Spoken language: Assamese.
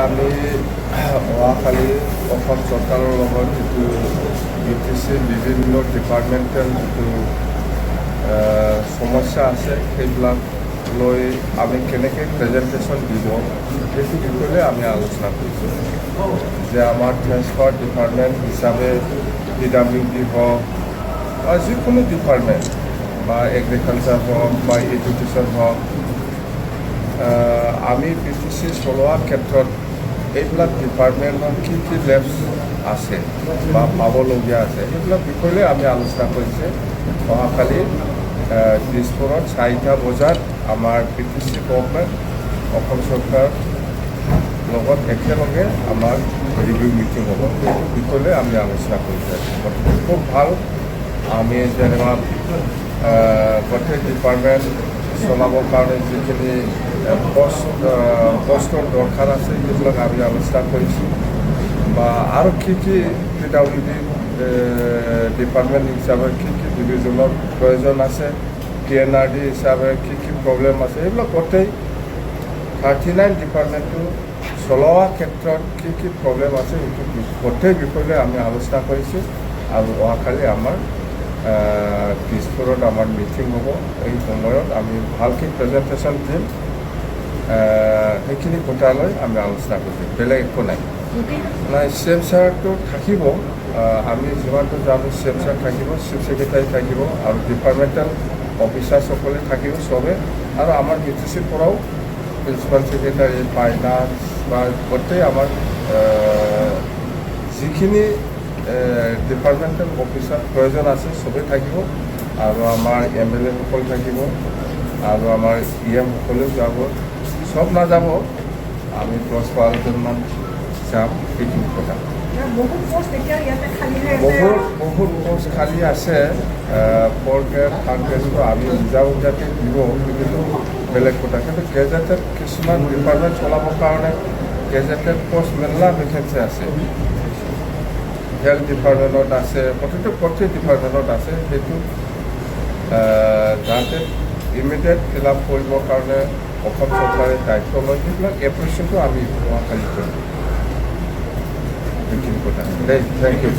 আমি অহাকালি অসম চৰকাৰৰ লগত যিটো UTC বিভিন্ন ডিপাৰ্টমেণ্টেল যিটো সমস্যা আছে সেইবিলাক লৈ আমি কেনেকৈ প্ৰেজেণ্টেশ্যন দিব সেইটো বিষয়ে আমি আলোচনা কৰিছোঁ যে আমাৰ ট্ৰেন্সপৰ্ট ডিপাৰ্টমেণ্ট হিচাপে PWD হওক বা যিকোনো ডিপাৰ্টমেণ্ট বা এগ্ৰিকালচাৰ হওক বা এডুকেশ্যন হওক আমি PTC চলোৱাৰ ক্ষেত্ৰত এইবিলাক ডিপাৰ্টমেণ্টৰ কি লেবছ আছে বা পাবলগীয়া আছে সেইবিলাক বিষয়ে আমি আলোচনা কৰিছোঁ অহাকালি দিছপুৰত 4টা বজাত আমাৰ PTC গভৰ্ণমেণ্ট অসম চৰকাৰৰ লগত একেলগে আমাৰ ৰিভিউ মিটিং হ'ব সেইটো বিষয়ে আমি আলোচনা কৰিছোঁ গতিকে খুব ভাল আমি যেনিবা গোটেই ডিপাৰ্টমেণ্ট চলাবৰ কাৰণে যিখিনি পষ্টৰ দৰকাৰ আছে সেইবিলাক আমি আলোচনা কৰিছোঁ বা আৰু কি PWD ডিপাৰ্টমেণ্ট হিচাপে কি ডিভিজনৰ প্ৰয়োজন আছে PNRD হিচাপে কি প্ৰব্লেম আছে এইবিলাক গোটেই 39 ডিপাৰ্টমেণ্টটো চলোৱাৰ ক্ষেত্ৰত কি প্ৰব্লেম আছে সেইটো গোটেই বিষয়ে আমি আলোচনা কৰিছোঁ আৰু অহাকালি আমাৰ দিছপুৰত আমাৰ মিটিং হ'ব এই সময়ত আমি ভালকৈ প্ৰেজেণ্টেশ্যন দিম সেইখিনি কথা লৈ আমি আলোচনা কৰিছোঁ বেলেগ একো নাই চেমচাৰটো থাকিব আমি যিমানটো জানো চেমচাৰ থাকিব চিফ ছেক্ৰেটাৰী থাকিব আৰু ডিপাৰ্টমেণ্টেল অফিচাৰসকলে থাকিব চবে আৰু আমাৰ PTCৰ পৰাও প্ৰিন্সিপাল ছেক্ৰেটাৰী ফাইনান্স বা গোটেই আমাৰ যিখিনি ডিপাৰ্টমেণ্টেল অফিচাৰ প্ৰয়োজন আছে চবেই থাকিব আৰু আমাৰ MLA সকল থাকিব আৰু আমাৰ EM সকলেও যাব সব নাযাব আমি 10-12জনমান যাম সেইটো কথা বহুত পোষ্ট খালী আছে 4 গ্ৰেড 5 গ্ৰেডটো আমি বুজাকে দিব কিন্তু বেলেগ কথা কিন্তু গেজেটেড কিছুমান ডিপাৰ্টমেণ্ট চলাবৰ কাৰণে গেজেটেড পোষ্ট মেলা ভেকেঞ্চি আছে হেল্থ ডিপাৰ্টমেণ্টত আছে গোটেই ডিপাৰ্টমেণ্টত আছে সেইটো যাতে ইমিডিয়েট ফিল আপ কৰিবৰ কাৰণে অসম চৰকাৰে দায়িত্ব লয় সেইবিলাক এপ্লিকেশ্যনটো আমি অহাকালি কৰিম সেইখিনি কথা দেই থেংক ইউ